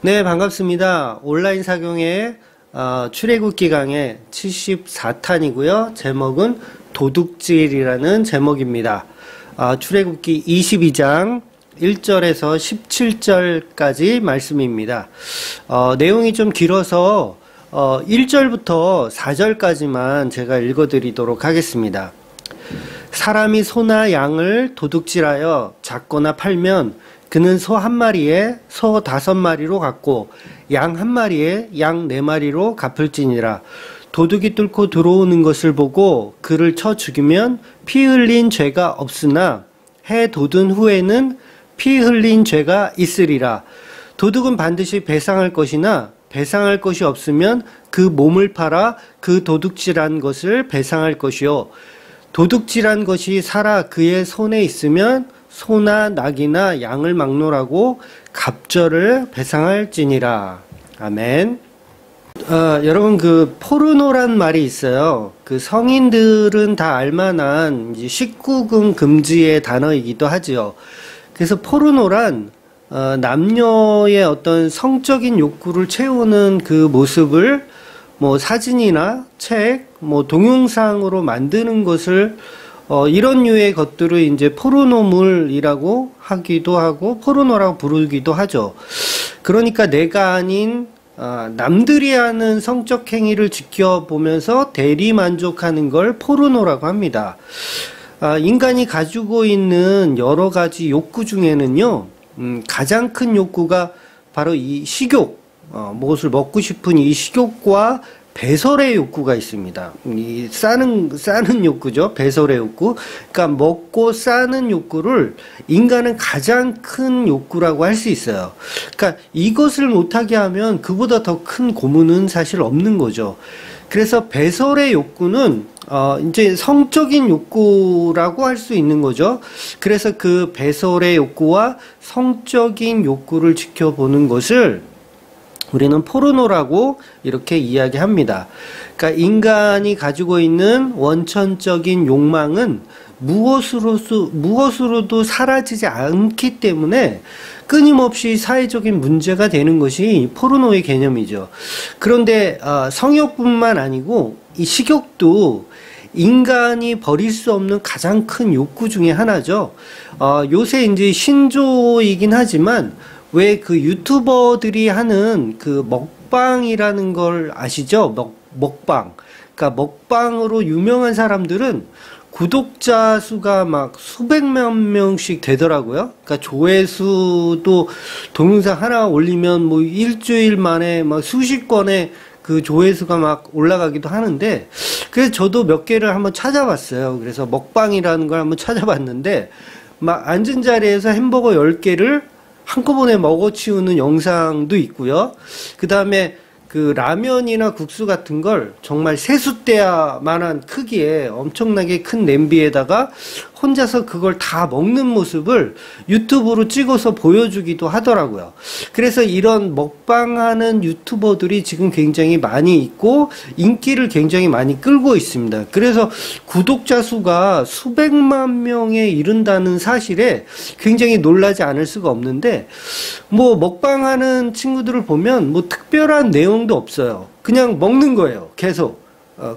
네, 반갑습니다. 온라인 사경의 출애굽기 강의 74탄이고요. 제목은 도둑질이라는 제목입니다. 출애굽기 22장 1절에서 17절까지 말씀입니다. 내용이 좀 길어서 1절부터 4절까지만 제가 읽어드리도록 하겠습니다. 사람이 소나 양을 도둑질하여 잡거나 팔면 그는 소 한 마리에 소 5마리로 갚고 양 한 마리에 양 4마리로 갚을지니라. 도둑이 뚫고 들어오는 것을 보고 그를 쳐 죽이면 피 흘린 죄가 없으나 해 돋은 후에는 피 흘린 죄가 있으리라. 도둑은 반드시 배상할 것이나 배상할 것이 없으면 그 몸을 팔아 그 도둑질한 것을 배상할 것이요. 도둑질한 것이 살아 그의 손에 있으면 소나 낙이나 양을 막론하고 갑절을 배상할지니라. 아멘. 여러분, 그 포르노란 말이 있어요. 그 성인들은 다 알만한 이제 19금 금지의 단어이기도 하지요. 그래서 포르노란 남녀의 어떤 성적인 욕구를 채우는 그 모습을 뭐 사진이나 책, 뭐 동영상으로 만드는 것을 이런 류의 것들을 이제 포르노물이라고 하기도 하고 포르노라고 부르기도 하죠. 그러니까 내가 아닌 남들이 하는 성적 행위를 지켜보면서 대리 만족하는 걸 포르노라고 합니다. 인간이 가지고 있는 여러 가지 욕구 중에는요, 가장 큰 욕구가 바로 이 식욕, 무엇을 먹고 싶은 이 식욕과 배설의 욕구가 있습니다. 이 싸는 욕구죠. 배설의 욕구. 그러니까 먹고 싸는 욕구를 인간은 가장 큰 욕구라고 할 수 있어요. 그러니까 이것을 못하게 하면 그보다 더 큰 고문은 사실 없는 거죠. 그래서 배설의 욕구는 이제 성적인 욕구라고 할 수 있는 거죠. 그래서 그 배설의 욕구와 성적인 욕구를 지켜보는 것을 우리는 포르노라고 이렇게 이야기합니다. 그러니까 인간이 가지고 있는 원천적인 욕망은 무엇으로도 사라지지 않기 때문에 끊임없이 사회적인 문제가 되는 것이 포르노의 개념이죠. 그런데 성욕뿐만 아니고 이 식욕도 인간이 버릴 수 없는 가장 큰 욕구 중에 하나죠. 요새 이제 신조이긴 하지만 왜 그 유튜버들이 하는 그 먹방이라는 걸 아시죠? 먹방. 그러니까 먹방으로 유명한 사람들은 구독자 수가 막 수백만 명씩 되더라고요. 그러니까 조회수도 동영상 하나 올리면 뭐 일주일 만에 막 수십 건의 그 조회수가 막 올라가기도 하는데, 그래서 저도 몇 개를 한번 찾아봤어요. 그래서 먹방이라는 걸 한번 찾아봤는데, 막 앉은 자리에서 햄버거 10개를 한꺼번에 먹어치우는 영상도 있고요. 그 다음에 그 라면이나 국수 같은 걸 정말 세숫대야만한 크기에 엄청나게 큰 냄비에다가 혼자서 그걸 다 먹는 모습을 유튜브로 찍어서 보여주기도 하더라고요. 그래서 이런 먹방하는 유튜버들이 지금 굉장히 많이 있고 인기를 굉장히 많이 끌고 있습니다. 그래서 구독자 수가 수백만 명에 이른다는 사실에 굉장히 놀라지 않을 수가 없는데, 뭐 먹방하는 친구들을 보면 뭐 특별한 내용도 없어요. 그냥 먹는 거예요, 계속.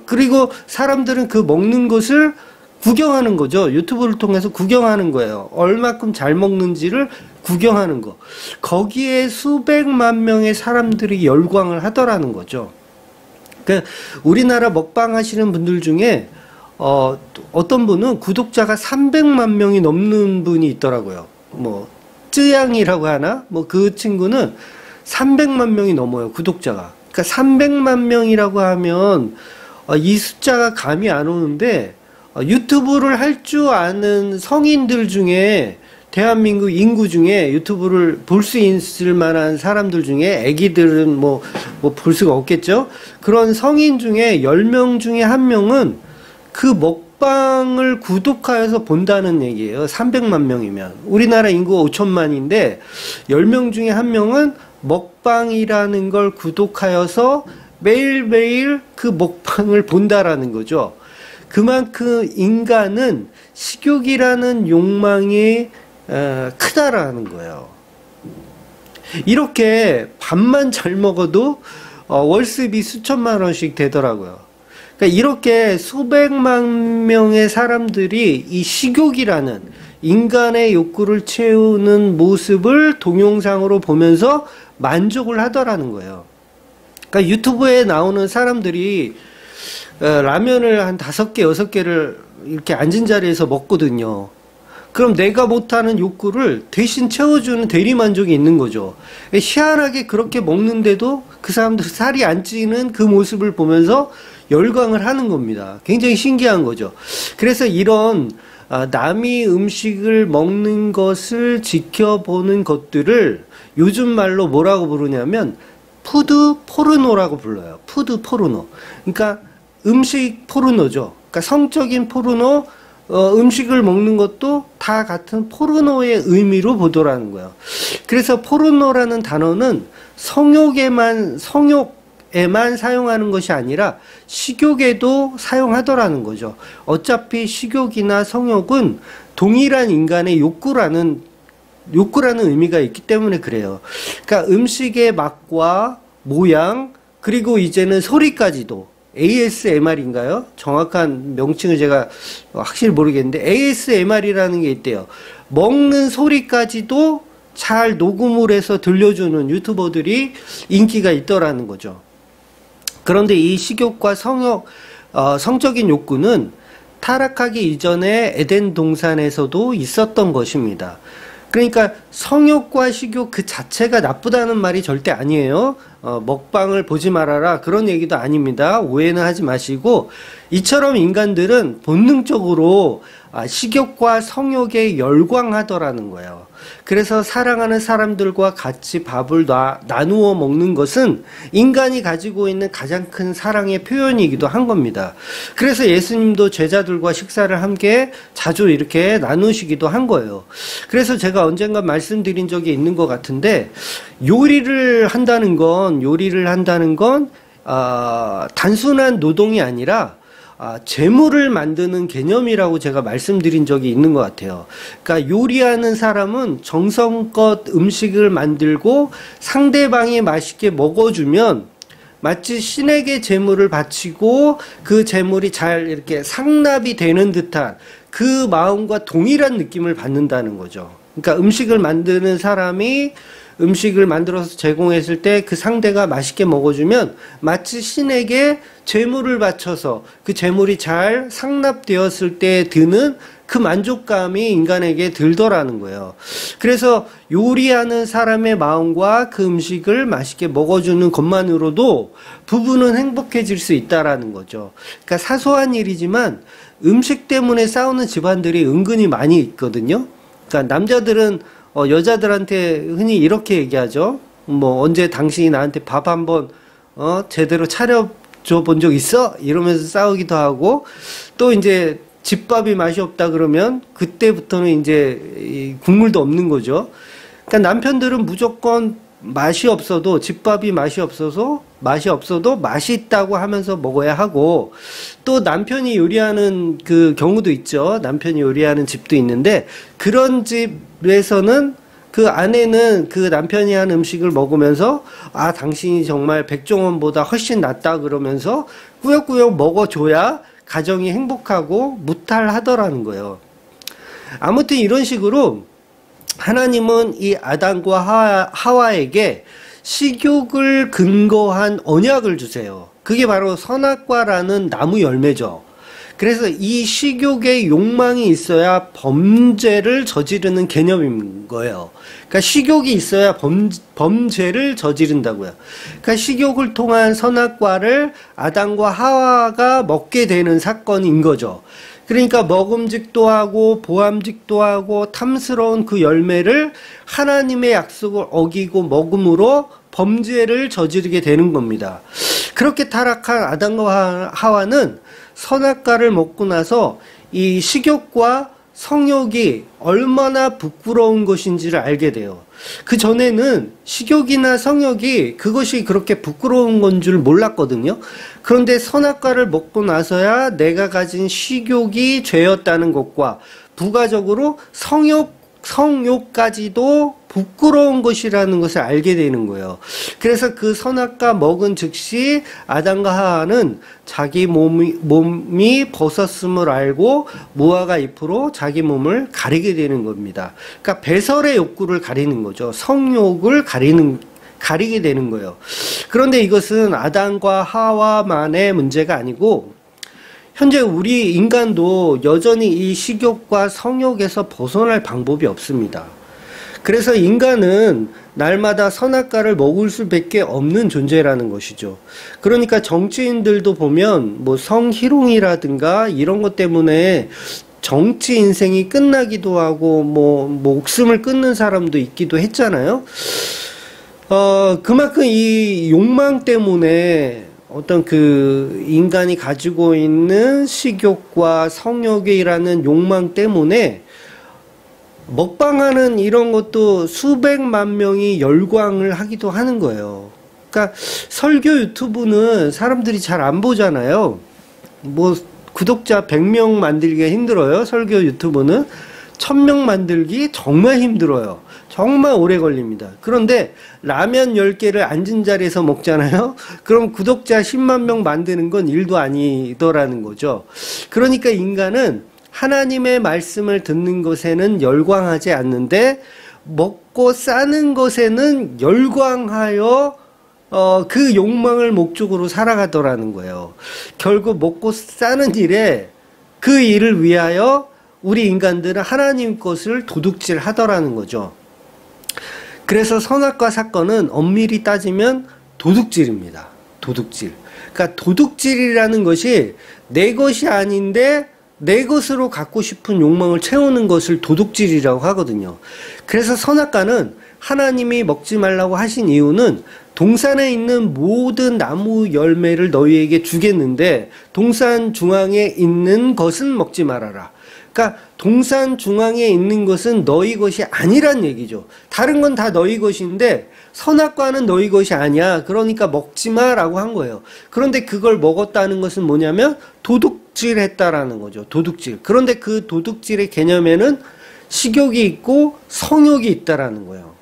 그리고 사람들은 그 먹는 것을 구경하는 거죠. 유튜브를 통해서 구경하는 거예요. 얼마큼 잘 먹는지를 구경하는 거. 거기에 수백만 명의 사람들이 열광을 하더라는 거죠. 그러니까 우리나라 먹방 하시는 분들 중에 어떤 분은 구독자가 300만 명이 넘는 분이 있더라고요. 뭐 쯔양이라고 하나? 뭐 그 친구는 300만 명이 넘어요, 구독자가. 그러니까 300만 명이라고 하면 이 숫자가 감이 안 오는데, 유튜브를 할 줄 아는 성인들 중에, 대한민국 인구 중에 유튜브를 볼 수 있을 만한 사람들 중에, 애기들은 뭐 볼 수가 없겠죠. 그런 성인 중에 10명 중에 1명은 그 먹방을 구독하여서 본다는 얘기예요. 300만 명이면. 우리나라 인구가 5천만인데 10명 중에 1명은 먹방이라는 걸 구독하여서 매일매일 그 먹방을 본다라는 거죠. 그만큼 인간은 식욕이라는 욕망이 크다라는 거예요. 이렇게 밥만 잘 먹어도 월습이 수천만 원씩 되더라고요. 그러니까 이렇게 수백만 명의 사람들이 이 식욕이라는 인간의 욕구를 채우는 모습을 동영상으로 보면서 만족을 하더라는 거예요. 그러니까 유튜브에 나오는 사람들이 라면을 한 5개, 6개를 이렇게 앉은 자리에서 먹거든요. 그럼 내가 못하는 욕구를 대신 채워주는 대리만족이 있는 거죠. 희한하게 그렇게 먹는데도 그 사람들 살이 안 찌는 그 모습을 보면서 열광을 하는 겁니다. 굉장히 신기한 거죠. 그래서 이런 남이 음식을 먹는 것을 지켜보는 것들을 요즘 말로 뭐라고 부르냐면 푸드 포르노라고 불러요. 푸드 포르노. 그러니까 음식 포르노죠. 그러니까 성적인 포르노, 음식을 먹는 것도 다 같은 포르노의 의미로 보더라는 거예요. 그래서 포르노라는 단어는 성욕에만 사용하는 것이 아니라 식욕에도 사용하더라는 거죠. 어차피 식욕이나 성욕은 동일한 인간의 욕구라는 의미가 있기 때문에 그래요. 그러니까 음식의 맛과 모양, 그리고 이제는 소리까지도 ASMR인가요? 정확한 명칭을 제가 확실히 모르겠는데 ASMR이라는 게 있대요. 먹는 소리까지도 잘 녹음을 해서 들려주는 유튜버들이 인기가 있더라는 거죠. 그런데 이 식욕과 성적인 욕구는 타락하기 이전에 에덴 동산에서도 있었던 것입니다. 그러니까 성욕과 식욕 그 자체가 나쁘다는 말이 절대 아니에요. 먹방을 보지 말아라 그런 얘기도 아닙니다. 오해는 하지 마시고, 이처럼 인간들은 본능적으로 식욕과 성욕에 열광하더라는 거예요. 그래서 사랑하는 사람들과 같이 밥을 나누어 먹는 것은 인간이 가지고 있는 가장 큰 사랑의 표현이기도 한 겁니다. 그래서 예수님도 제자들과 식사를 함께 자주 이렇게 나누시기도 한 거예요. 그래서 제가 언젠가 말씀드린 적이 있는 것 같은데, 요리를 한다는 건 단순한 노동이 아니라 재물을 만드는 개념이라고 제가 말씀드린 적이 있는 것 같아요. 그러니까 요리하는 사람은 정성껏 음식을 만들고 상대방이 맛있게 먹어주면 마치 신에게 재물을 바치고 그 재물이 잘 이렇게 상납이 되는 듯한 그 마음과 동일한 느낌을 받는다는 거죠. 그러니까 음식을 만드는 사람이 음식을 만들어서 제공했을 때 그 상대가 맛있게 먹어주면 마치 신에게 재물을 바쳐서 그 재물이 잘 상납되었을 때 드는 그 만족감이 인간에게 들더라는 거예요. 그래서 요리하는 사람의 마음과 그 음식을 맛있게 먹어주는 것만으로도 부부는 행복해질 수 있다라는 거죠. 그러니까 사소한 일이지만 음식 때문에 싸우는 집안들이 은근히 많이 있거든요. 그러니까 남자들은 여자들한테 흔히 이렇게 얘기하죠. 뭐 언제 당신이 나한테 밥 한번 제대로 차려줘 본 적 있어? 이러면서 싸우기도 하고, 또 이제 집밥이 맛이 없다 그러면 그때부터는 이제 국물도 없는 거죠. 그러니까 남편들은 무조건 맛이 없어도, 집밥이 맛이 없어도 맛있다고 하면서 먹어야 하고, 또 남편이 요리하는 그 경우도 있죠. 남편이 요리하는 집도 있는데, 그런 집에서는 그 아내는 그 남편이 한 음식을 먹으면서 당신이 정말 백종원보다 훨씬 낫다 그러면서 꾸역꾸역 먹어줘야 가정이 행복하고 무탈하더라는 거예요. 아무튼 이런 식으로 하나님은 이 아담과 하와에게 식욕을 근거한 언약을 주세요. 그게 바로 선악과라는 나무 열매죠. 그래서 이 식욕의 욕망이 있어야 범죄를 저지르는 개념인 거예요. 그러니까 식욕이 있어야 범죄를 저지른다고요. 그러니까 식욕을 통한 선악과를 아담과 하와가 먹게 되는 사건인 거죠. 그러니까 먹음직도 하고 보암직도 하고 탐스러운 그 열매를 하나님의 약속을 어기고 먹음으로 범죄를 저지르게 되는 겁니다. 그렇게 타락한 아담과 하와는 선악과를 먹고 나서 이 식욕과 성욕이 얼마나 부끄러운 것인지를 알게 돼요. 그 전에는 식욕이나 성욕이 그것이 그렇게 부끄러운 건 줄 몰랐거든요. 그런데 선악과를 먹고 나서야 내가 가진 식욕이 죄였다는 것과 부가적으로 성욕까지도 부끄러운 것이라는 것을 알게 되는 거예요. 그래서 그 선악과 먹은 즉시 아담과 하와는 자기 몸이 벗었음을 알고 무화과 잎으로 자기 몸을 가리게 되는 겁니다. 그러니까 배설의 욕구를 가리는 거죠. 성욕을 가리게 되는 거예요. 그런데 이것은 아담과 하와만의 문제가 아니고 현재 우리 인간도 여전히 이 식욕과 성욕에서 벗어날 방법이 없습니다. 그래서 인간은 날마다 선악과를 먹을 수밖에 없는 존재라는 것이죠. 그러니까 정치인들도 보면 뭐 성희롱이라든가 이런 것 때문에 정치 인생이 끝나기도 하고 뭐 목숨을 끊는 사람도 있기도 했잖아요. 그만큼 이 욕망 때문에 어떤 그 인간이 가지고 있는 식욕과 성욕이라는 욕망 때문에 먹방하는 이런 것도 수백만 명이 열광을 하기도 하는 거예요. 그러니까 설교 유튜브는 사람들이 잘 안 보잖아요. 뭐 구독자 100명 만들기가 힘들어요. 설교 유튜브는 1000명 만들기 정말 힘들어요. 정말 오래 걸립니다. 그런데 라면 10개를 앉은 자리에서 먹잖아요. 그럼 구독자 10만 명 만드는 건 일도 아니더라는 거죠. 그러니까 인간은 하나님의 말씀을 듣는 것에는 열광하지 않는데 먹고 싸는 것에는 열광하여 그 욕망을 목적으로 살아가더라는 거예요. 결국 먹고 싸는 일에 그 일을 위하여 우리 인간들은 하나님 것을 도둑질 하더라는 거죠. 그래서 선악과 사건은 엄밀히 따지면 도둑질입니다. 도둑질. 그러니까 도둑질이라는 것이 내 것이 아닌데 내 것으로 갖고 싶은 욕망을 채우는 것을 도둑질이라고 하거든요. 그래서 선악과는 하나님이 먹지 말라고 하신 이유는 동산에 있는 모든 나무 열매를 너희에게 주겠는데 동산 중앙에 있는 것은 먹지 말아라. 그러니까 동산 중앙에 있는 것은 너희 것이 아니란 얘기죠. 다른 건 다 너희 것인데 선악과는 너희 것이 아니야. 그러니까 먹지 마라고 한 거예요. 그런데 그걸 먹었다는 것은 뭐냐면 도둑질했다라는 거죠. 도둑질. 그런데 그 도둑질의 개념에는 식욕이 있고 성욕이 있다라는 거예요.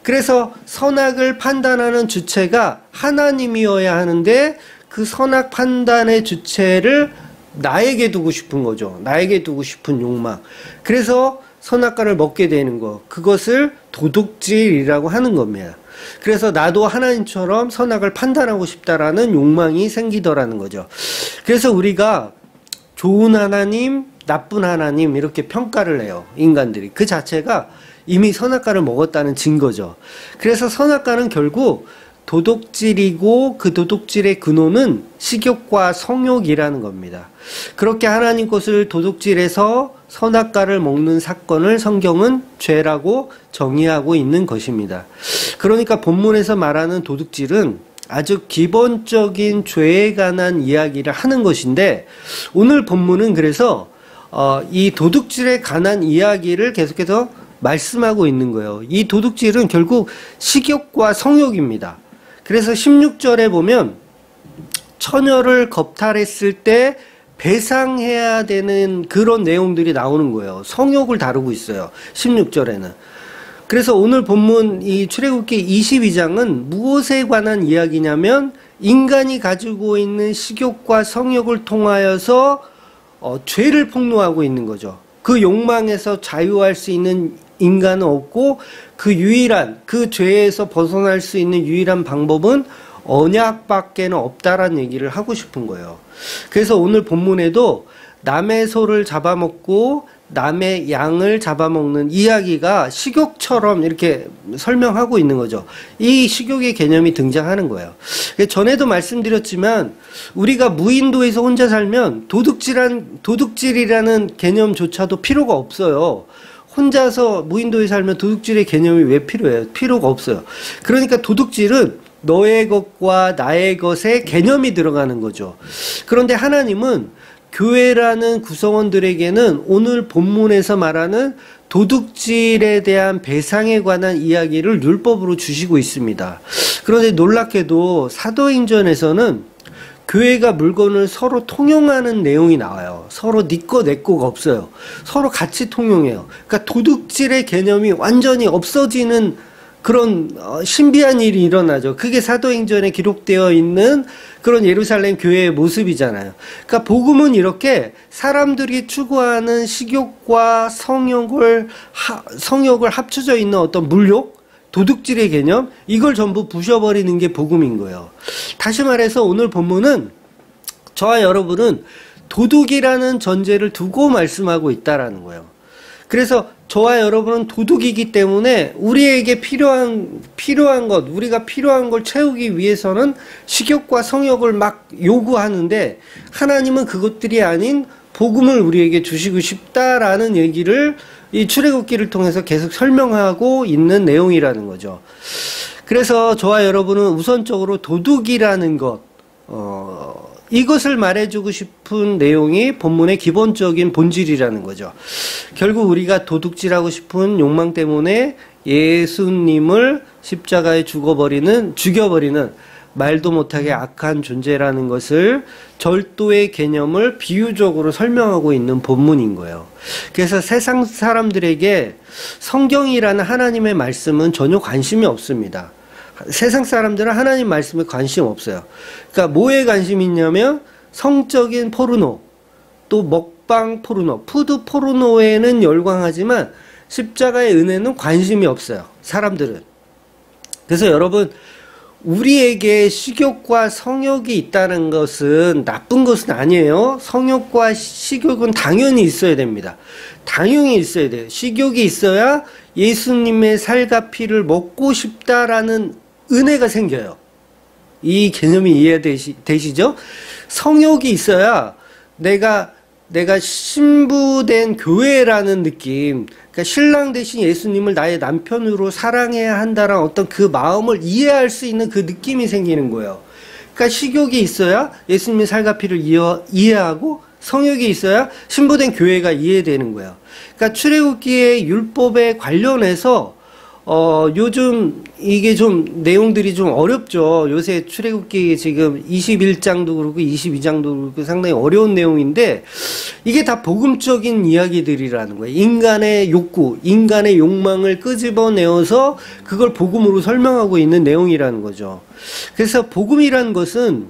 그래서 선악을 판단하는 주체가 하나님이어야 하는데 그 선악 판단의 주체를 나에게 두고 싶은 거죠. 나에게 두고 싶은 욕망. 그래서 선악과를 먹게 되는 거. 그것을 도둑질이라고 하는 겁니다. 그래서 나도 하나님처럼 선악을 판단하고 싶다라는 욕망이 생기더라는 거죠. 그래서 우리가 좋은 하나님, 나쁜 하나님 이렇게 평가를 해요. 인간들이. 그 자체가 이미 선악과를 먹었다는 증거죠. 그래서 선악과는 결국 도둑질이고 그 도둑질의 근원은 식욕과 성욕이라는 겁니다. 그렇게 하나님 것을 도둑질해서 선악과를 먹는 사건을 성경은 죄라고 정의하고 있는 것입니다. 그러니까 본문에서 말하는 도둑질은 아주 기본적인 죄에 관한 이야기를 하는 것인데 오늘 본문은 그래서 이 도둑질에 관한 이야기를 계속해서 말씀하고 있는 거예요. 이 도둑질은 결국 식욕과 성욕입니다. 그래서 16절에 보면 처녀를 겁탈했을 때 배상해야 되는 그런 내용들이 나오는 거예요. 성욕을 다루고 있어요. 16절에는. 그래서 오늘 본문 이 출애굽기 22장은 무엇에 관한 이야기냐면 인간이 가지고 있는 식욕과 성욕을 통하여서 죄를 폭로하고 있는 거죠. 그 욕망에서 자유할 수 있는 인간은 없고 그 죄에서 벗어날 수 있는 유일한 방법은 언약밖에는 없다라는 얘기를 하고 싶은 거예요. 그래서 오늘 본문에도 남의 소를 잡아먹고 남의 양을 잡아먹는 이야기가 식욕처럼 이렇게 설명하고 있는 거죠. 이 식욕의 개념이 등장하는 거예요. 전에도 말씀드렸지만 우리가 무인도에서 혼자 살면 도둑질이라는 개념조차도 필요가 없어요. 혼자서 무인도에 살면 도둑질의 개념이 왜 필요해요? 필요가 없어요. 그러니까 도둑질은 너의 것과 나의 것의 개념이 들어가는 거죠. 그런데 하나님은 교회라는 구성원들에게는 오늘 본문에서 말하는 도둑질에 대한 배상에 관한 이야기를 율법으로 주시고 있습니다. 그런데 놀랍게도 사도행전에서는 교회가 물건을 서로 통용하는 내용이 나와요. 서로 네 거 내 거가 없어요. 서로 같이 통용해요. 그러니까 도둑질의 개념이 완전히 없어지는 그런 신비한 일이 일어나죠. 그게 사도행전에 기록되어 있는 그런 예루살렘 교회의 모습이잖아요. 그러니까 복음은 이렇게 사람들이 추구하는 식욕과 성욕을 합쳐져 있는 어떤 물욕, 도둑질의 개념, 이걸 전부 부셔버리는 게 복음인 거예요. 다시 말해서 오늘 본문은 저와 여러분은 도둑이라는 전제를 두고 말씀하고 있다라는 거예요. 그래서 저와 여러분은 도둑이기 때문에 우리에게 필요한 것, 우리가 필요한 걸 채우기 위해서는 식욕과 성욕을 막 요구하는데, 하나님은 그것들이 아닌 복음을 우리에게 주시고 싶다라는 얘기를 이 출애굽기를 통해서 계속 설명하고 있는 내용이라는 거죠. 그래서 저와 여러분은 우선적으로 도둑이라는 것, 이것을 말해주고 싶은 내용이 본문의 기본적인 본질이라는 거죠. 결국 우리가 도둑질하고 싶은 욕망 때문에 예수님을 십자가에 죽여버리는 말도 못하게 악한 존재라는 것을, 절도의 개념을 비유적으로 설명하고 있는 본문인 거예요. 그래서 세상 사람들에게 성경이라는 하나님의 말씀은 전혀 관심이 없습니다. 세상 사람들은 하나님 말씀에 관심 없어요. 그러니까 뭐에 관심이 있냐면 성적인 포르노, 또 먹방 포르노, 푸드 포르노에는 열광하지만 십자가의 은혜는 관심이 없어요. 사람들은. 그래서 여러분, 우리에게 식욕과 성욕이 있다는 것은 나쁜 것은 아니에요. 성욕과 식욕은 당연히 있어야 됩니다. 당연히 있어야 돼요. 식욕이 있어야 예수님의 살과 피를 먹고 싶다라는 은혜가 생겨요. 이 개념이 이해되시죠? 성욕이 있어야 내가 신부된 교회라는 느낌, 그러니까 신랑 대신 예수님을 나의 남편으로 사랑해야 한다는 어떤 그 마음을 이해할 수 있는 그 느낌이 생기는 거예요. 그러니까 식욕이 있어야 예수님의 살과 피를 이해하고, 성욕이 있어야 신부된 교회가 이해되는 거예요. 그러니까 출애굽기의 율법에 관련해서 요즘 이게 좀 내용들이 좀 어렵죠. 요새 출애굽기 지금 21장도 그렇고 22장도 그렇고 상당히 어려운 내용인데, 이게 다 복음적인 이야기들이라는 거예요. 인간의 욕구, 인간의 욕망을 끄집어내어서 그걸 복음으로 설명하고 있는 내용이라는 거죠. 그래서 복음이라는 것은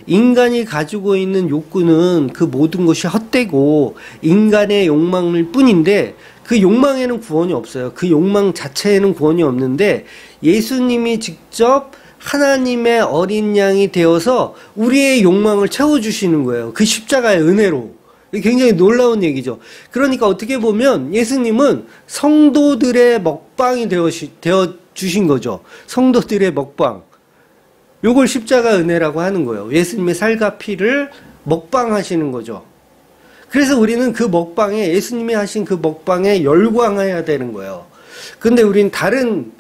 인간이 가지고 있는 욕구는 그 모든 것이 헛되고 인간의 욕망일 뿐인데, 그 욕망에는 구원이 없어요. 그 욕망 자체에는 구원이 없는데, 예수님이 직접 하나님의 어린 양이 되어서 우리의 욕망을 채워주시는 거예요. 그 십자가의 은혜로. 굉장히 놀라운 얘기죠. 그러니까 어떻게 보면 예수님은 성도들의 먹방이 되어 주신 거죠. 성도들의 먹방. 요걸 십자가 은혜라고 하는 거예요. 예수님의 살과 피를 먹방하시는 거죠. 그래서 우리는 그 먹방에, 예수님이 하신 그 먹방에 열광해야 되는 거예요. 근데 우린 다른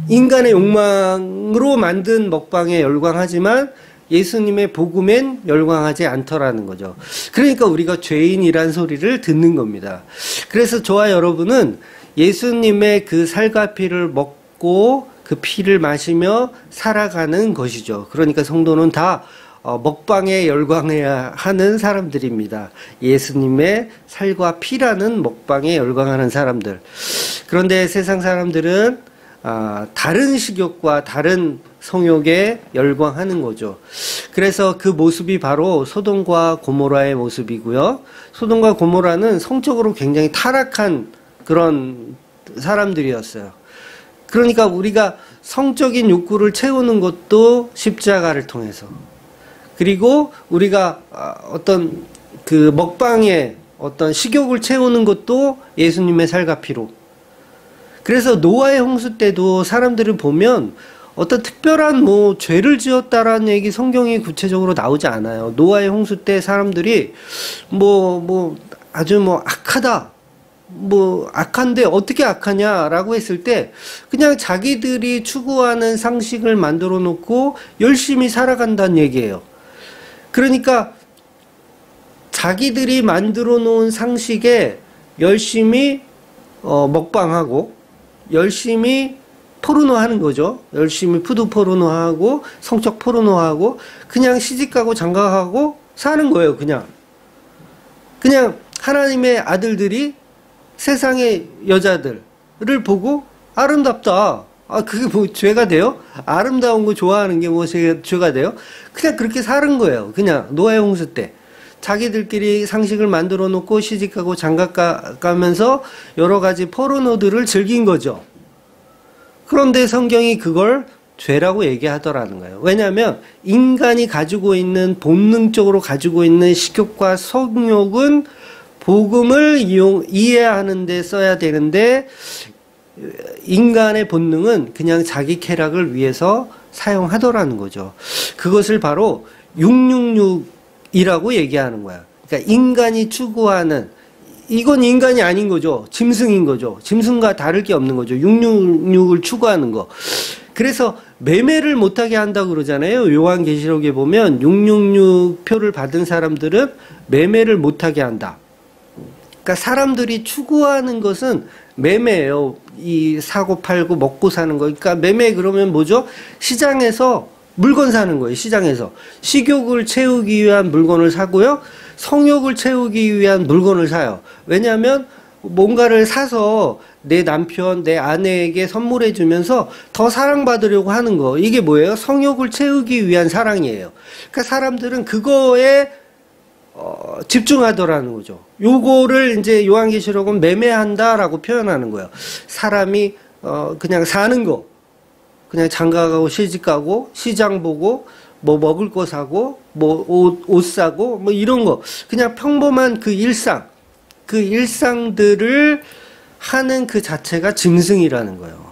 인간의 욕망으로 만든 먹방에 열광하지만 예수님의 복음엔 열광하지 않더라는 거죠. 그러니까 우리가 죄인이란 소리를 듣는 겁니다. 그래서 저와 여러분은 예수님의 그 살과 피를 먹고 그 피를 마시며 살아가는 것이죠. 그러니까 성도는 다 먹방에 열광해야 하는 사람들입니다. 예수님의 살과 피라는 먹방에 열광하는 사람들. 그런데 세상 사람들은 다른 식욕과 다른 성욕에 열광하는 거죠. 그래서 그 모습이 바로 소돔과 고모라의 모습이고요. 소돔과 고모라는 성적으로 굉장히 타락한 그런 사람들이었어요. 그러니까 우리가 성적인 욕구를 채우는 것도 십자가를 통해서, 그리고 우리가 어떤 그 먹방에 어떤 식욕을 채우는 것도 예수님의 살과 피로. 그래서 노아의 홍수 때도 사람들을 보면 어떤 특별한 죄를 지었다라는 얘기 성경이 구체적으로 나오지 않아요. 노아의 홍수 때 사람들이 아주 악하다, 악한데 어떻게 악하냐라고 했을 때 그냥 자기들이 추구하는 상식을 만들어 놓고 열심히 살아간다는 얘기예요. 그러니까 자기들이 만들어 놓은 상식에 열심히 먹방하고 열심히 포르노 하는 거죠. 열심히 푸드 포르노 하고 성적 포르노 하고 그냥 시집가고 장가가고 사는 거예요. 그냥 하나님의 아들들이 세상의 여자들을 보고 아름답다. 아, 그게 뭐 죄가 돼요? 아름다운 거 좋아하는 게 뭐 죄가 돼요? 그냥 그렇게 사는 거예요. 그냥 노아의 홍수 때. 자기들끼리 상식을 만들어 놓고 시집가고 장가가면서 여러 가지 포르노들을 즐긴 거죠. 그런데 성경이 그걸 죄라고 얘기하더라는 거예요. 왜냐하면 인간이 가지고 있는 본능적으로 가지고 있는 식욕과 성욕은 복음을 이해하는 데 써야 되는데 인간의 본능은 그냥 자기 쾌락을 위해서 사용하더라는 거죠. 그것을 바로 666이라고 얘기하는 거야. 그러니까 인간이 추구하는, 이건 인간이 아닌 거죠. 짐승인 거죠. 짐승과 다를 게 없는 거죠. 666을 추구하는 거. 그래서 매매를 못하게 한다고 그러잖아요. 요한계시록에 보면 666표를 받은 사람들은 매매를 못하게 한다. 그러니까 사람들이 추구하는 것은 매매예요. 이 사고 팔고 먹고 사는 거. 그러니까 매매 그러면 뭐죠? 시장에서 물건 사는 거예요. 시장에서 식욕을 채우기 위한 물건을 사고요. 성욕을 채우기 위한 물건을 사요. 왜냐하면 뭔가를 사서 내 남편, 내 아내에게 선물해 주면서 더 사랑받으려고 하는 거. 이게 뭐예요? 성욕을 채우기 위한 사랑이에요. 그러니까 사람들은 그거에 집중하더라는 거죠. 요거를 이제 요한계시록은 매매한다라고 표현하는 거예요. 사람이 그냥 사는 거, 그냥 장가가고 시집가고 시장 보고 뭐 먹을 거 사고 뭐 옷 사고 뭐 이런 거, 그냥 평범한 그 일상들을 하는 그 자체가 짐승이라는 거예요.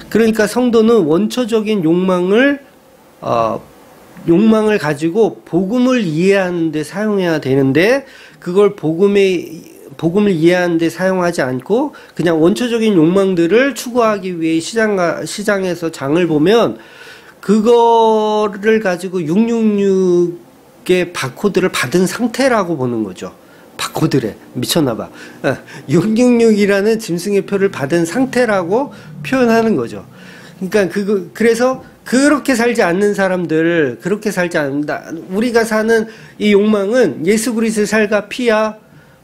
그러니까 성도는 원초적인 욕망을 가지고 복음을 이해하는 데 사용해야 되는데, 그걸 복음을 이해하는 데 사용하지 않고 그냥 원초적인 욕망들을 추구하기 위해 시장에서 장을 보면 그거를 가지고 666의 바코드를 받은 상태라고 보는 거죠. 바코드래. 미쳤나봐. 666이라는 짐승의 표를 받은 상태라고 표현하는 거죠. 그러니까 그래서 그렇게 살지 않는 사람들, 그렇게 살지 않는다. 우리가 사는 이 욕망은 예수 그리스도의 살과 피야.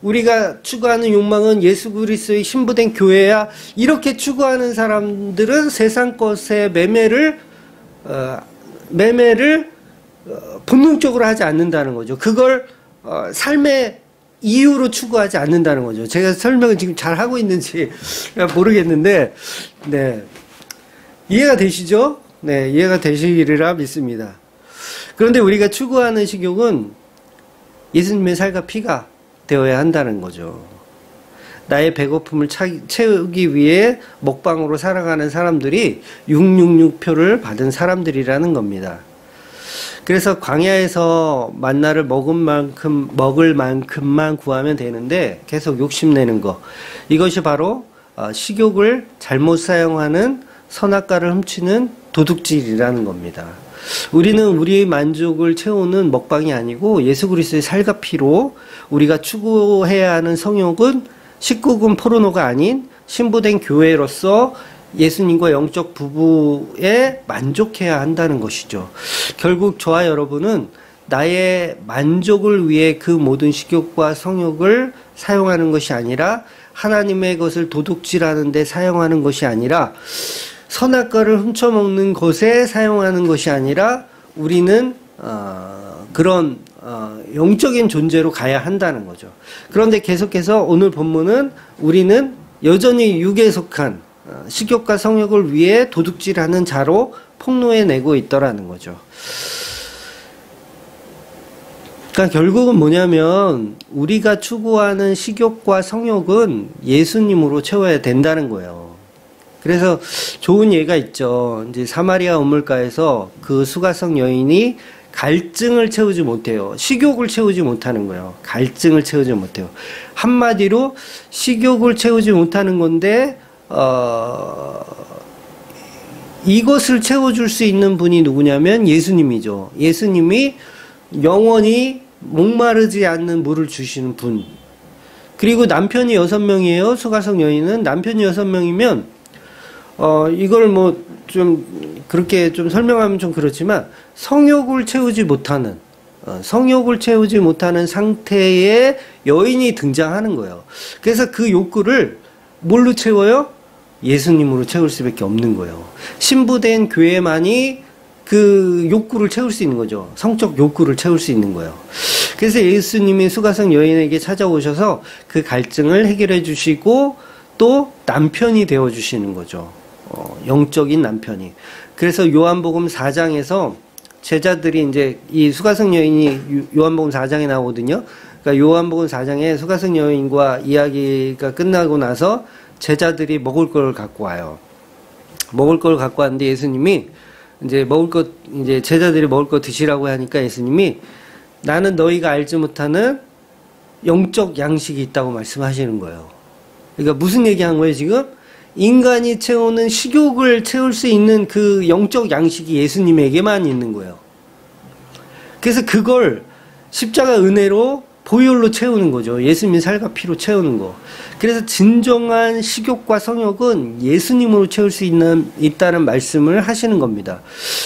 우리가 추구하는 욕망은 예수 그리스도의 신부된 교회야. 이렇게 추구하는 사람들은 세상 것의 매매를 본능적으로 하지 않는다는 거죠. 그걸 삶의 이유로 추구하지 않는다는 거죠. 제가 설명을 지금 잘 하고 있는지 모르겠는데, 네. 이해가 되시죠? 네, 이해가 되시리라 믿습니다. 그런데 우리가 추구하는 식욕은 예수님의 살과 피가 되어야 한다는 거죠. 나의 배고픔을 채우기 위해 먹방으로 살아가는 사람들이 666표를 받은 사람들이라는 겁니다. 그래서 광야에서 만나를 먹을 만큼만 구하면 되는데 계속 욕심내는 거, 이것이 바로 식욕을 잘못 사용하는 선악과를 훔치는 도둑질이라는 겁니다. 우리는 우리의 만족을 채우는 먹방이 아니고 예수 그리스도의 살과 피로 우리가 추구해야 하는 성욕은 19금 포르노가 아닌 신부된 교회로서 예수님과 영적 부부에 만족해야 한다는 것이죠. 결국 저와 여러분은 나의 만족을 위해 그 모든 식욕과 성욕을 사용하는 것이 아니라, 하나님의 것을 도둑질하는 데 사용하는 것이 아니라, 선악과를 훔쳐먹는 것에 사용하는 것이 아니라, 우리는 그런 영적인 존재로 가야 한다는 거죠. 그런데 계속해서 오늘 본문은 우리는 여전히 육에 속한 식욕과 성욕을 위해 도둑질하는 자로 폭로해 내고 있더라는 거죠. 그러니까 결국은 뭐냐면 우리가 추구하는 식욕과 성욕은 예수님으로 채워야 된다는 거예요. 그래서 좋은 예가 있죠. 이제 사마리아 우물가에서 그 수가성 여인이 갈증을 채우지 못해요. 식욕을 채우지 못하는 거예요. 갈증을 채우지 못해요. 한마디로 식욕을 채우지 못하는 건데 이것을 채워줄 수 있는 분이 누구냐면 예수님이죠. 예수님이 영원히 목마르지 않는 물을 주시는 분. 그리고 남편이 6명이에요. 수가성 여인은 남편이 6명이면 이걸 뭐 좀 그렇게 좀 설명하면 좀 그렇지만 성욕을 채우지 못하는 성욕을 채우지 못하는 상태의 여인이 등장하는 거예요. 그래서 그 욕구를 뭘로 채워요? 예수님으로 채울 수밖에 없는 거예요. 신부된 교회만이 그 욕구를 채울 수 있는 거죠. 성적 욕구를 채울 수 있는 거예요. 그래서 예수님이 수가성 여인에게 찾아오셔서 그 갈증을 해결해 주시고 또 남편이 되어 주시는 거죠. 영적인 남편이. 그래서 요한복음 4장에서 제자들이 이제 이 수가성 여인이 요한복음 4장에 나오거든요. 그러니까 요한복음 4장에 수가성 여인과 이야기가 끝나고 나서 제자들이 먹을 걸 갖고 와요. 먹을 걸 갖고 왔는데 예수님이 이제 이제 제자들이 먹을 거 드시라고 하니까 예수님이 나는 너희가 알지 못하는 영적 양식이 있다고 말씀하시는 거예요. 그러니까 무슨 얘기한 거예요, 지금? 인간이 채우는 식욕을 채울 수 있는 그 영적 양식이 예수님에게만 있는 거예요. 그래서 그걸 십자가 은혜로 보혈로 채우는 거죠. 예수님의 살과 피로 채우는 거. 그래서 진정한 식욕과 성욕은 예수님으로 채울 수 있다는 말씀을 하시는 겁니다.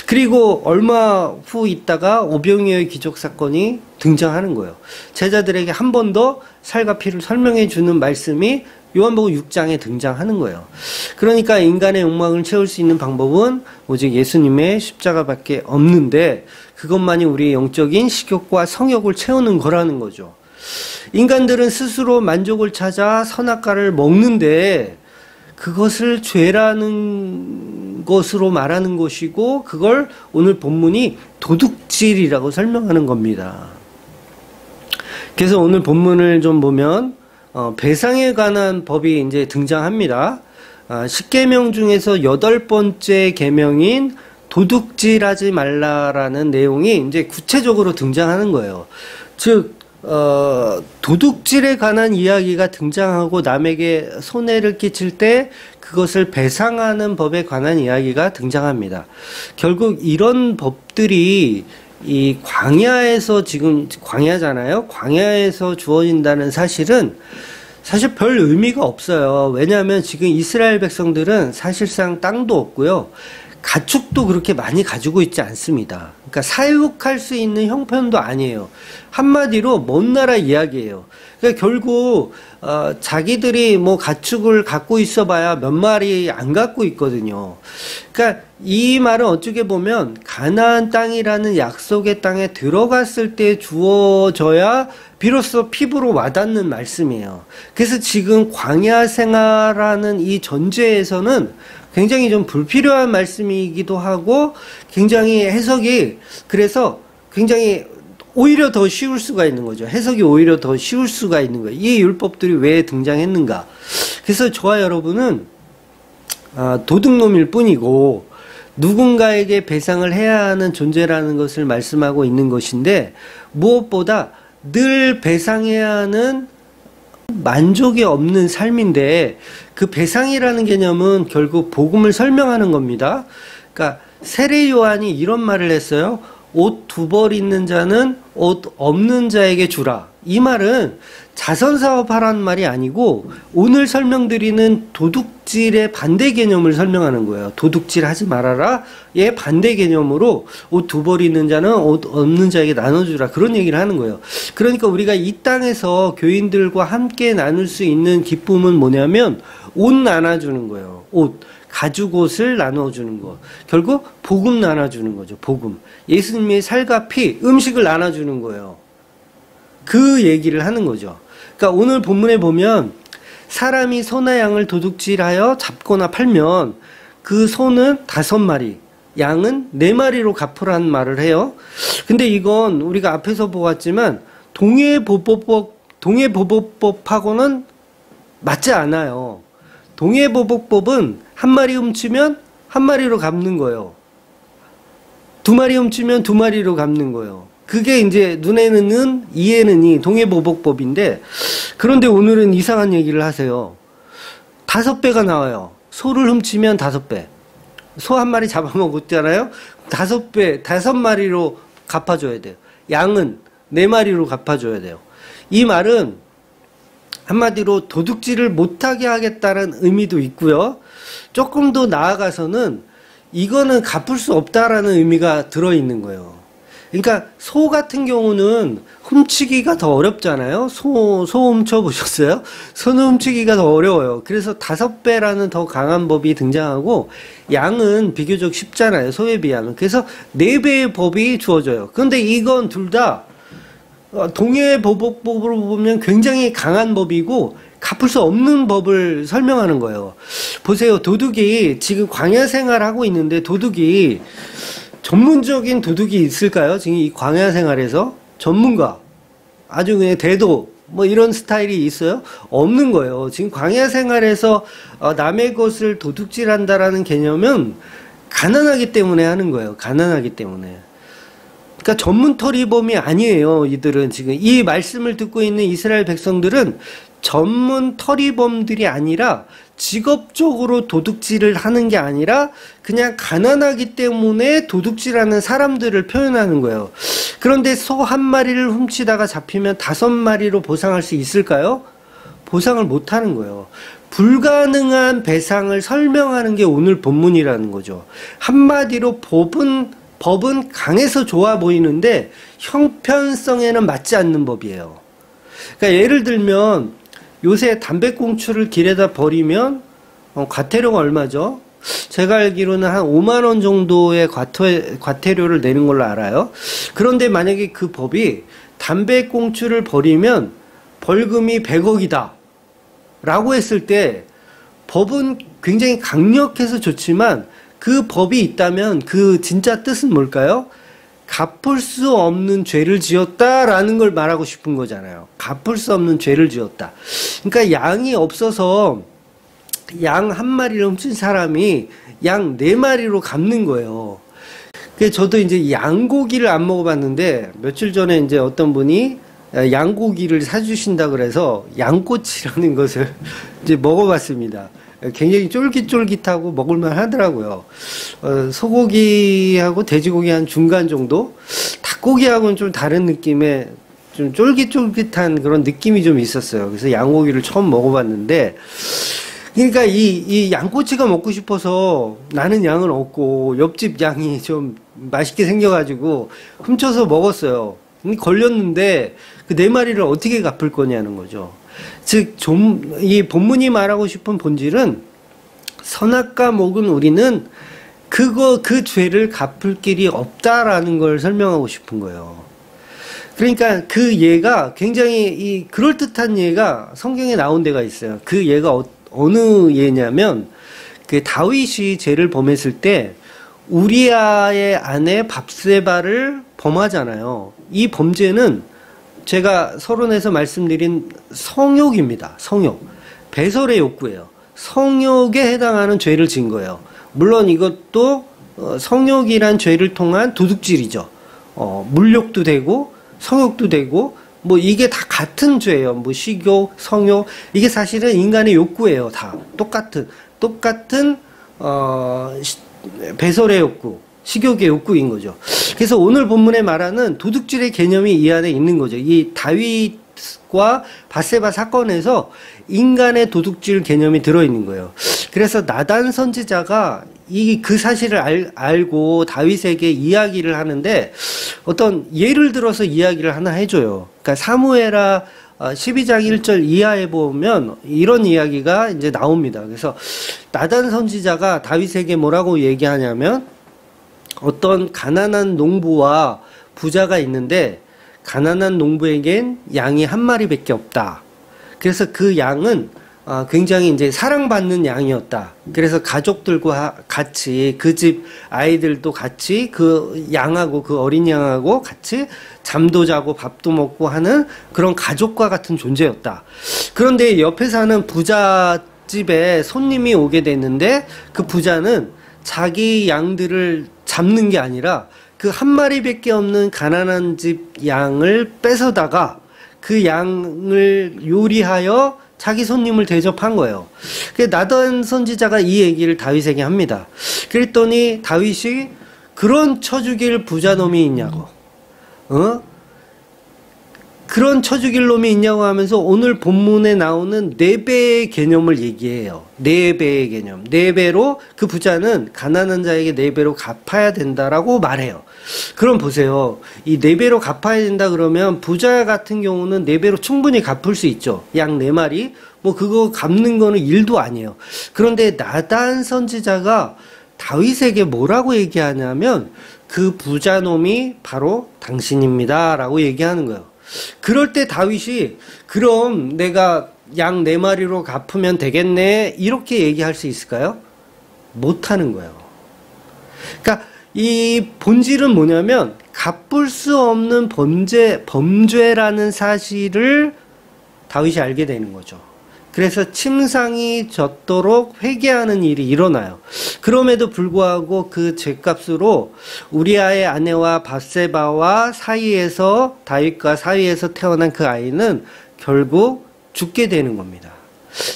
그리고 얼마 후 있다가 오병이어의 기적 사건이 등장하는 거예요. 제자들에게 한 번 더 살과 피를 설명해 주는 말씀이 요한복음 6장에 등장하는 거예요. 그러니까 인간의 욕망을 채울 수 있는 방법은 오직 예수님의 십자가밖에 없는데 그것만이 우리의 영적인 식욕과 성욕을 채우는 거라는 거죠. 인간들은 스스로 만족을 찾아 선악과를 먹는데 그것을 죄라는 것으로 말하는 것이고 그걸 오늘 본문이 도둑질이라고 설명하는 겁니다. 그래서 오늘 본문을 좀 보면 배상에 관한 법이 이제 등장합니다. 10계명 중에서 8번째 계명인 도둑질하지 말라라는 내용이 이제 구체적으로 등장하는 거예요. 즉 도둑질에 관한 이야기가 등장하고 남에게 손해를 끼칠 때 그것을 배상하는 법에 관한 이야기가 등장합니다. 결국 이런 법들이 이 광야에서 지금 광야잖아요. 광야에서 주어진다는 사실은 사실 별 의미가 없어요. 왜냐하면 지금 이스라엘 백성들은 사실상 땅도 없고요. 가축도 그렇게 많이 가지고 있지 않습니다. 그러니까 사육할 수 있는 형편도 아니에요. 한마디로 먼 나라 이야기예요. 그러니까 결국 자기들이 뭐 가축을 갖고 있어봐야 몇 마리 안 갖고 있거든요. 그러니까 이 말은 어떻게 보면 가나안 땅이라는 약속의 땅에 들어갔을 때 주어져야 비로소 피부로 와닿는 말씀이에요. 그래서 지금 광야 생활하는 이 전제에서는 굉장히 좀 불필요한 말씀이기도 하고 굉장히 해석이 그래서 굉장히 오히려 더 쉬울 수가 있는 거죠. 해석이 오히려 더 쉬울 수가 있는 거예요. 이 율법들이 왜 등장했는가. 그래서 저와 여러분은 도둑놈일 뿐이고 누군가에게 배상을 해야 하는 존재라는 것을 말씀하고 있는 것인데 무엇보다 늘 배상해야 하는 만족이 없는 삶인데 그 배상이라는 개념은 결국 복음을 설명하는 겁니다. 그러니까 세례 요한이 이런 말을 했어요. 옷 2벌 있는 자는 옷 없는 자에게 주라. 이 말은 자선사업하라는 말이 아니고 오늘 설명드리는 도둑질의 반대 개념을 설명하는 거예요. 도둑질 하지 말아라. 예, 반대 개념으로 옷 2벌 있는 자는 옷 없는 자에게 나눠주라. 그런 얘기를 하는 거예요. 그러니까 우리가 이 땅에서 교인들과 함께 나눌 수 있는 기쁨은 뭐냐면 옷 나눠주는 거예요. 옷. 가죽옷을 나눠주는 거. 결국 복음 나눠주는 거죠. 복음. 예수님의 살과 피, 음식을 나눠주는 거예요. 그 얘기를 하는 거죠. 그러니까 오늘 본문에 보면 사람이 소나 양을 도둑질하여 잡거나 팔면 그 소는 5마리, 양은 4마리로 갚으라는 말을 해요. 근데 이건 우리가 앞에서 보았지만 동해보복법하고는 맞지 않아요. 동해보복법은 1마리 훔치면 1마리로 갚는 거예요. 2마리 훔치면 2마리로 갚는 거예요. 그게 이제 눈에는 은, 이에는 이 동해보복법인데 그런데 오늘은 이상한 얘기를 하세요. 5배가 나와요. 소를 훔치면 5배. 소 1마리 잡아먹었잖아요. 5배, 5마리로 갚아줘야 돼요. 양은 4마리로 갚아줘야 돼요. 이 말은 한마디로 도둑질을 못하게 하겠다는 의미도 있고요. 조금 더 나아가서는 이거는 갚을 수 없다라는 의미가 들어있는 거예요. 그러니까 소 같은 경우는 훔치기가 더 어렵잖아요. 소 훔쳐보셨어요? 소는 훔치기가 더 어려워요. 그래서 5배라는 더 강한 법이 등장하고, 양은 비교적 쉽잖아요. 소에 비하면. 그래서 4배의 법이 주어져요. 그런데 이건 둘 다 동해보복법으로 보면 굉장히 강한 법이고 갚을 수 없는 법을 설명하는 거예요. 보세요. 도둑이 지금 광야 생활하고 있는데, 도둑이 전문적인 도둑이 있을까요? 지금 이 광야 생활에서 전문가, 아주 그냥 대도 뭐 이런 스타일이 있어요? 없는 거예요. 지금 광야 생활에서 남의 것을 도둑질한다라는 개념은 가난하기 때문에 하는 거예요. 가난하기 때문에. 그러니까 전문 터리범이 아니에요. 이들은 지금 이 말씀을 듣고 있는 이스라엘 백성들은 전문 터리범들이 아니라 직업적으로 도둑질을 하는 게 아니라 그냥 가난하기 때문에 도둑질하는 사람들을 표현하는 거예요. 그런데 소 한 마리를 훔치다가 잡히면 5마리로 보상할 수 있을까요? 보상을 못 하는 거예요. 불가능한 배상을 설명하는 게 오늘 본문이라는 거죠. 한마디로 법은 강해서 좋아 보이는데 형편성에는 맞지 않는 법이에요. 그러니까 예를 들면 요새 담배꽁초를 길에다 버리면 과태료가 얼마죠? 제가 알기로는 한 5만 원 정도의 과태료를 내는 걸로 알아요. 그런데 만약에 그 법이 담배꽁초를 버리면 벌금이 100억이다 라고 했을 때, 법은 굉장히 강력해서 좋지만 그 법이 있다면 그 진짜 뜻은 뭘까요? 갚을 수 없는 죄를 지었다라는 걸 말하고 싶은 거잖아요. 갚을 수 없는 죄를 지었다. 그러니까 양이 없어서 양 한 마리를 훔친 사람이 양 4마리로 갚는 거예요. 그래서 저도 이제 양고기를 안 먹어봤는데, 며칠 전에 이제 어떤 분이 양고기를 사주신다 그래서 양꼬치라는 것을 이제 먹어봤습니다. 굉장히 쫄깃쫄깃하고 먹을만 하더라고요. 소고기하고 돼지고기 한 중간 정도? 닭고기하고는 좀 다른 느낌의 좀 쫄깃쫄깃한 그런 느낌이 좀 있었어요. 그래서 양고기를 처음 먹어봤는데, 그러니까 이 양꼬치가 먹고 싶어서 나는 양을 얻고 옆집 양이 좀 맛있게 생겨가지고 훔쳐서 먹었어요. 걸렸는데 그 4마리를 어떻게 갚을 거냐는 거죠. 즉, 이 본문이 말하고 싶은 본질은, 선악과 목은 우리는 그 죄를 갚을 길이 없다라는 걸 설명하고 싶은 거예요. 그러니까 그 예가 굉장히 그럴듯한 예가 성경에 나온 데가 있어요. 그 예가 어느 예냐면, 그 다윗이 죄를 범했을 때 우리아의 아내 밥세바를 범하잖아요. 이 범죄는 제가 서론에서 말씀드린 성욕입니다. 성욕. 배설의 욕구예요. 성욕에 해당하는 죄를 지은 거예요. 물론 이것도 성욕이란 죄를 통한 도둑질이죠. 물욕도 되고 성욕도 되고 뭐 이게 다 같은 죄예요. 뭐 식욕, 성욕, 이게 사실은 인간의 욕구예요. 다 똑같은 배설의 욕구, 식욕의 욕구인 거죠. 그래서 오늘 본문에 말하는 도둑질의 개념이 이 안에 있는 거죠. 이 다윗과 밧세바 사건에서 인간의 도둑질 개념이 들어있는 거예요. 그래서 나단 선지자가 그 사실을 알고 다윗에게 이야기를 하는데, 어떤 예를 들어서 이야기를 하나 해줘요. 그러니까 사무엘하 12장 1절 이하에 보면 이런 이야기가 이제 나옵니다. 그래서 나단 선지자가 다윗에게 뭐라고 얘기하냐면, 어떤 가난한 농부와 부자가 있는데 가난한 농부에겐 양이 1마리밖에 없다. 그래서 그 양은 굉장히 이제 사랑받는 양이었다. 그래서 가족들과 같이, 그 집 아이들도 같이 그 양하고, 그 어린 양하고 같이 잠도 자고 밥도 먹고 하는 그런 가족과 같은 존재였다. 그런데 옆에 사는 부자 집에 손님이 오게 됐는데, 그 부자는 자기 양들을 잡는 게 아니라 그 1마리밖에 없는 가난한 집 양을 뺏어다가 그 양을 요리하여 자기 손님을 대접한 거예요. 나단 선지자가 이 얘기를 다윗에게 합니다. 그랬더니 다윗이, 그런 쳐죽일 부자놈이 있냐고. 그런 쳐 죽일 놈이 있냐고 하면서 오늘 본문에 나오는 4배의 개념을 얘기해요. 4배의 개념. 4배로 그 부자는 가난한 자에게 4배로 갚아야 된다라고 말해요. 그럼 보세요. 이 4배로 갚아야 된다 그러면 부자 같은 경우는 4배로 충분히 갚을 수 있죠. 양 4마리. 뭐 그거 갚는 거는 일도 아니에요. 그런데 나단 선지자가 다윗에게 뭐라고 얘기하냐면 그 부자놈이 바로 당신입니다 라고 얘기하는 거예요. 그럴 때 다윗이 그럼 내가 양 4마리로 갚으면 되겠네 이렇게 얘기할 수 있을까요? 못하는 거예요. 그러니까 이 본질은 뭐냐면 갚을 수 없는 범죄라는 사실을 다윗이 알게 되는 거죠. 그래서 침상이 젖도록 회개하는 일이 일어나요. 그럼에도 불구하고 그 죄값으로 우리아의 아내와 밧세바와 사이에서 다윗과 사이에서 태어난 그 아이는 결국 죽게 되는 겁니다.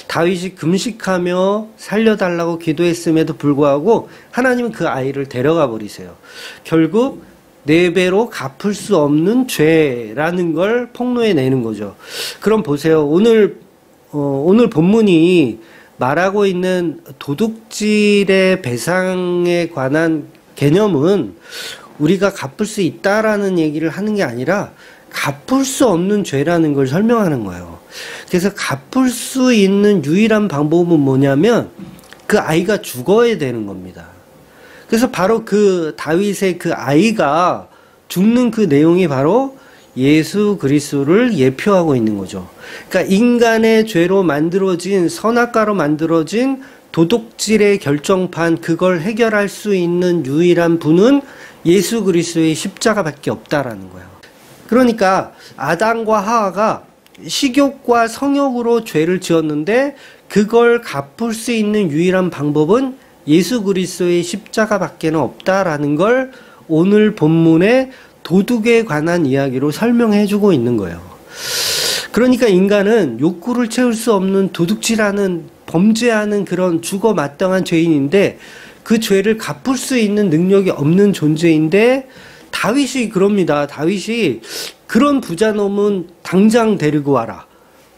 다윗이 금식하며 살려달라고 기도했음에도 불구하고 하나님은 그 아이를 데려가 버리세요. 결국 4배로 갚을 수 없는 죄라는 걸 폭로해 내는 거죠. 그럼 보세요. 오늘 본문이 말하고 있는 도둑질의 배상에 관한 개념은 우리가 갚을 수 있다라는 얘기를 하는 게 아니라 갚을 수 없는 죄라는 걸 설명하는 거예요. 그래서 갚을 수 있는 유일한 방법은 뭐냐면 그 아이가 죽어야 되는 겁니다. 그래서 바로 그 다윗의 그 아이가 죽는 그 내용이 바로 예수 그리스도를 예표하고 있는 거죠. 그러니까 인간의 죄로 만들어진 선악과로 만들어진 도둑질의 결정판 그걸 해결할 수 있는 유일한 분은 예수 그리스도의 십자가밖에 없다라는 거예요. 그러니까 아담과 하와가 식욕과 성욕으로 죄를 지었는데 그걸 갚을 수 있는 유일한 방법은 예수 그리스도의 십자가밖에는 없다라는 걸 오늘 본문의 도둑에 관한 이야기로 설명해 주고 있는 거예요. 그러니까 인간은 욕구를 채울 수 없는 도둑질하는 범죄하는 그런 죽어 마땅한 죄인인데 그 죄를 갚을 수 있는 능력이 없는 존재인데 다윗이 그럽니다. 다윗이 그런 부자놈은 당장 데리고 와라.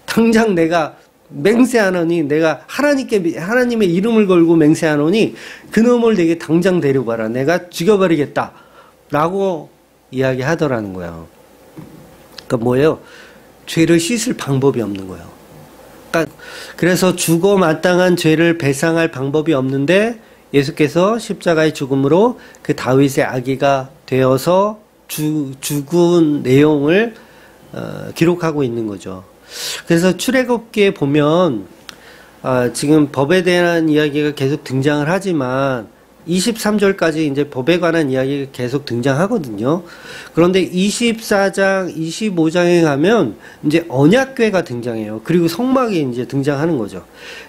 당장 내가 맹세하노니 내가 하나님의 이름을 걸고 맹세하노니 그놈을 내게 당장 데리고 와라. 내가 죽여버리겠다. 라고 이야기하더라는 거예요. 그러니까 뭐예요? 죄를 씻을 방법이 없는 거예요. 그러니까 그래서 죽어 마땅한 죄를 배상할 방법이 없는데 예수께서 십자가의 죽음으로 그 다윗의 아기가 되어서 죽은 내용을 기록하고 있는 거죠. 그래서 출애굽기에 보면 지금 법에 대한 이야기가 계속 등장을 하지만 23절까지 이제 법에 관한 이야기가 계속 등장하거든요. 그런데 24장, 25장에 가면 이제 언약궤가 등장해요. 그리고 성막이 이제 등장하는 거죠.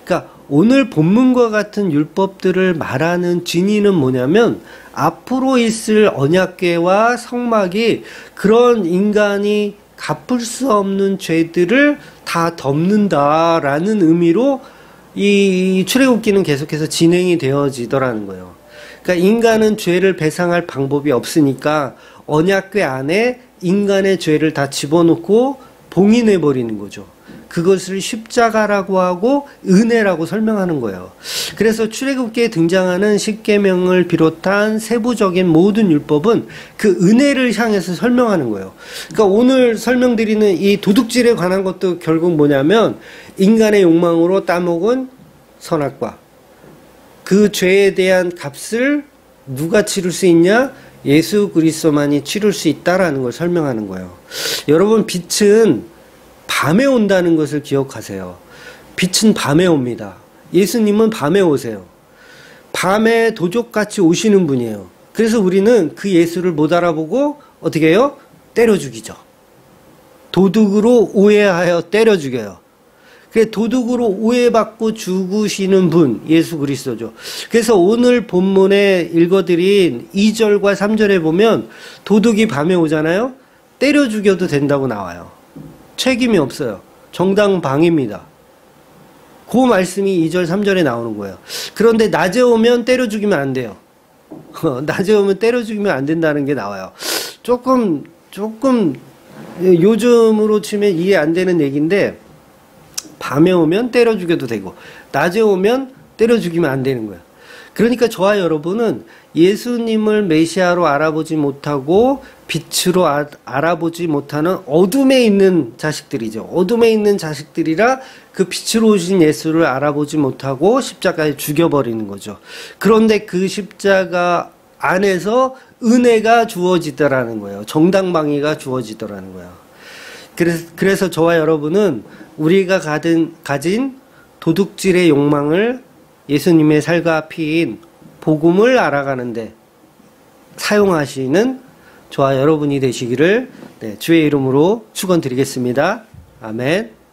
그러니까 오늘 본문과 같은 율법들을 말하는 진의는 뭐냐면 앞으로 있을 언약궤와 성막이 그런 인간이 갚을 수 없는 죄들을 다 덮는다라는 의미로 이 출애굽기는 계속해서 진행이 되어지더라는 거예요. 그러니까 인간은 죄를 배상할 방법이 없으니까 언약궤 안에 인간의 죄를 다 집어넣고 봉인해 버리는 거죠. 그것을 십자가라고 하고 은혜라고 설명하는 거예요. 그래서 출애굽기에 등장하는 십계명을 비롯한 세부적인 모든 율법은 그 은혜를 향해서 설명하는 거예요. 그러니까 오늘 설명드리는 이 도둑질에 관한 것도 결국 뭐냐면 인간의 욕망으로 따먹은 선악과 그 죄에 대한 값을 누가 치를 수 있냐? 예수 그리스도만이 치를 수 있다라는 걸 설명하는 거예요. 여러분 빛은 밤에 온다는 것을 기억하세요. 빛은 밤에 옵니다. 예수님은 밤에 오세요. 밤에 도적같이 오시는 분이에요. 그래서 우리는 그 예수를 못 알아보고 어떻게 해요? 때려 죽이죠. 도둑으로 오해하여 때려 죽여요. 그래서 도둑으로 오해받고 죽으시는 분 예수 그리스도죠. 그래서 오늘 본문에 읽어드린 2절과 3절에 보면 도둑이 밤에 오잖아요. 때려 죽여도 된다고 나와요. 책임이 없어요. 정당방위입니다. 그 말씀이 2절 3절에 나오는 거예요. 그런데 낮에 오면 때려 죽이면 안 돼요. 낮에 오면 때려 죽이면 안 된다는 게 나와요. 조금 요즘으로 치면 이해 안 되는 얘기인데, 밤에 오면 때려 죽여도 되고 낮에 오면 때려 죽이면 안 되는 거야. 그러니까 저와 여러분은 예수님을 메시아로 알아보지 못하고 빛으로 알아보지 못하는 어둠에 있는 자식들이죠. 어둠에 있는 자식들이라 그 빛으로 오신 예수를 알아보지 못하고 십자가에 죽여버리는 거죠. 그런데 그 십자가 안에서 은혜가 주어지더라는 거예요. 정당방위가 주어지더라는 거예요. 그래서 저와 여러분은 우리가 가진 도둑질의 욕망을 예수님의 살과 피인 복음을 알아가는데 사용하시는 저와 여러분이 되시기를 주의 이름으로 축원드리겠습니다. 아멘.